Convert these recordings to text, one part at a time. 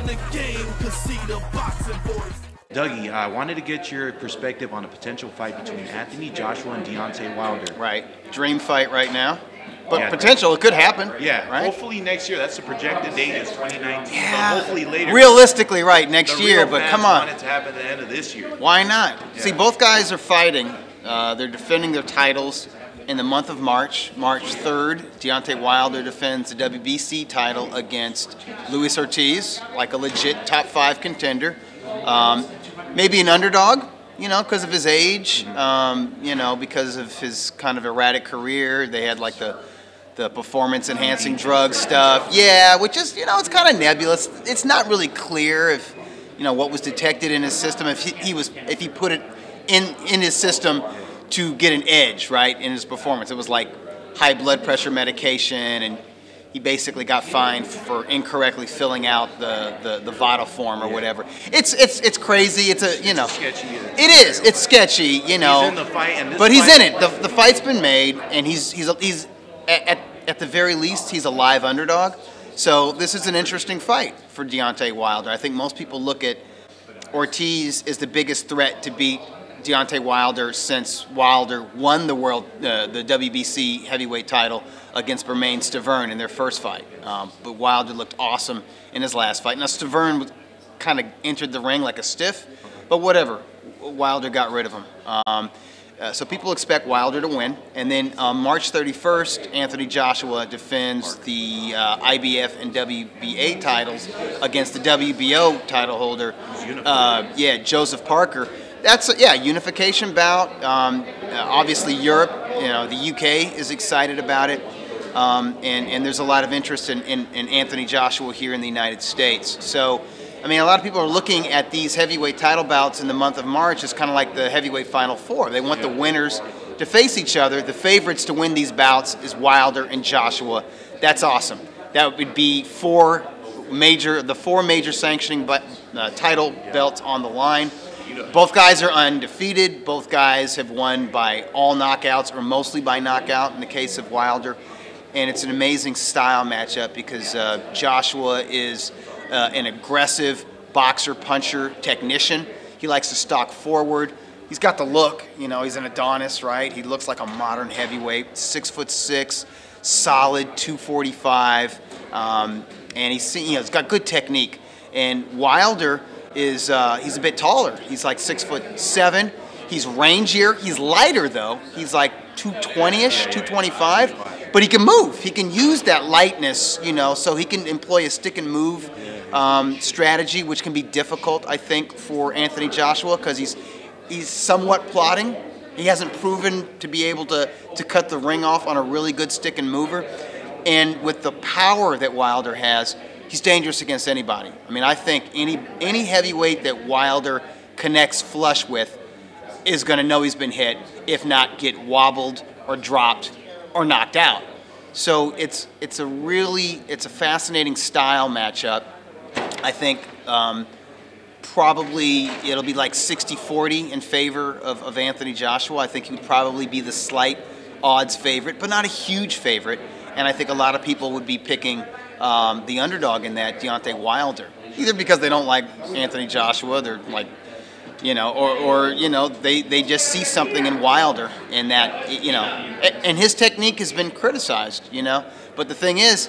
in the game, cause see the boxing voice. Dougie, I wanted to get your perspective on a potential fight between Anthony Joshua and Deontay Wilder. Right. Dream fight right now. But Yeah. potential, it could happen. Yeah, right? hopefully next year. That's the projected date is 2019. Yeah. But hopefully later. Realistically, right, next The year, real but fans come on. want it to happen at the end of this year. Why not? Yeah. See, both guys are fighting. They're defending their titles in the month of March. March 3rd, Deontay Wilder defends the WBC title against Luis Ortiz, like a legit top 5 contender. Maybe an underdog, you know, because of his age, you know, because of his kind of erratic career. They had like the performance-enhancing drug stuff. Yeah, which is, you know, it's kind of nebulous. It's not really clear if, you know, what was detected in his system, if he put it in his system to get an edge, right, in his performance. It was like high blood pressure medication, and he basically got fined for incorrectly filling out the vital form or whatever. It's crazy. It's a, you know, Sketchy. it is. It's sketchy, you know. He's in the fight, and this but he's fight- in it. The fight's been made, and he's at the very least he's a live underdog. So this is an interesting fight for Deontay Wilder. I think most people look at Ortiz as the biggest threat to beat Deontay Wilder since Wilder won the WBC heavyweight title against Bermane Stiverne in their first fight. But Wilder looked awesome in his last fight. Now Stiverne kind of entered the ring like a stiff, but whatever. Wilder got rid of him. So people expect Wilder to win. And then March 31st, Anthony Joshua defends the IBF and WBA titles against the WBO title holder, Joseph Parker. That's a unification bout. Obviously Europe, you know, the UK is excited about it. And there's a lot of interest in Anthony Joshua here in the United States. So, I mean, a lot of people are looking at these heavyweight title bouts in the month of March as kind of like the heavyweight Final Four. They want the winners to face each other. The favorites to win these bouts is Wilder and Joshua. That's awesome. That would be the four major sanctioning title belts on the line. Both guys are undefeated. Both guys have won by all knockouts or mostly by knockout in the case of Wilder. And it's an amazing style matchup because Joshua is an aggressive boxer, puncher, technician. He likes to stalk forward. He's got the look, you know, he's an Adonis, right? He looks like a modern heavyweight, 6'6", solid 245, and he's got good technique. And Wilder is he's a bit taller. He's like 6'7". He's rangier. He's lighter though. He's like 220-ish, 225. But he can move. He can use that lightness, you know, so he can employ a stick and move strategy, which can be difficult, I think, for Anthony Joshua because he's somewhat plodding. He hasn't proven to be able to cut the ring off on a really good stick and mover. And with the power that Wilder has, he's dangerous against anybody. I mean, I think any heavyweight that Wilder connects flush with is going to know he's been hit, if not get wobbled or dropped or knocked out. So it's a fascinating style matchup. I think probably it'll be like 60-40 in favor of Anthony Joshua. I think he would probably be the slight odds favorite, but not a huge favorite. And I think a lot of people would be picking the underdog in that, Deontay Wilder, either because they don't like Anthony Joshua, they're like, you know, or you know, they just see something in Wilder in that, you know, and his technique has been criticized, you know. But the thing is,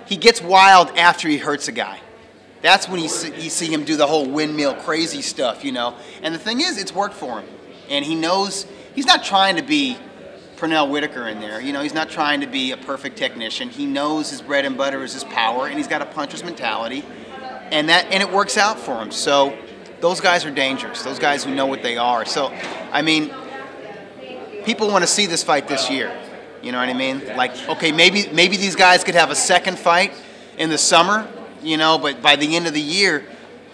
he gets wild after he hurts a guy. That's when you see him do the whole windmill crazy stuff, you know. And the thing is, it's worked for him, and he knows he's not trying to be Pernell Whitaker in there. You know, he's not trying to be a perfect technician. He knows his bread and butter is his power, and he's got a puncher's mentality, and it works out for him. So those guys are dangerous. Those guys who know what they are. So, I mean, people want to see this fight this year. You know what I mean? Like, okay, maybe these guys could have a second fight in the summer, you know, but by the end of the year,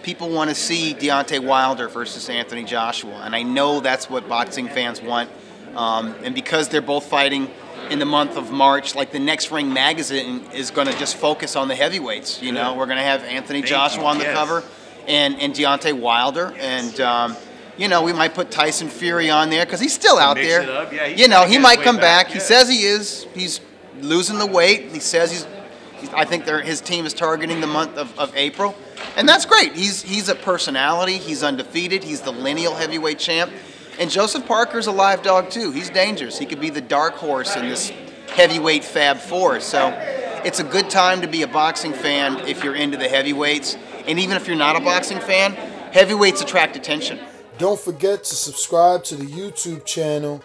people want to see Deontay Wilder versus Anthony Joshua. And I know that's what boxing fans want. And because they're both fighting in the month of March, like the Next Ring magazine is going to just focus on the heavyweights. You know, we're going to have Anthony Joshua on the cover and Deontay Wilder. And, you know, we might put Tyson Fury on there because he's still out there. Yeah, you know, he might come back. He says he is. He's losing the weight. He says I think his team is targeting the month of April. And that's great. He's a personality. He's undefeated. He's the lineal heavyweight champ. And Joseph Parker's a live dog too. He's dangerous. He could be the dark horse in this heavyweight Fab Four. So it's a good time to be a boxing fan if you're into the heavyweights. And even if you're not a boxing fan, heavyweights attract attention. Don't forget to subscribe to the YouTube channel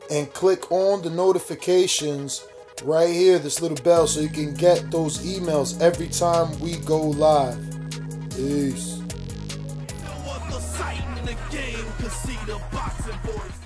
and click on the notifications right here, this little bell, so you can get those emails every time we go live. Peace. No other sight in the game can see the boxing voice.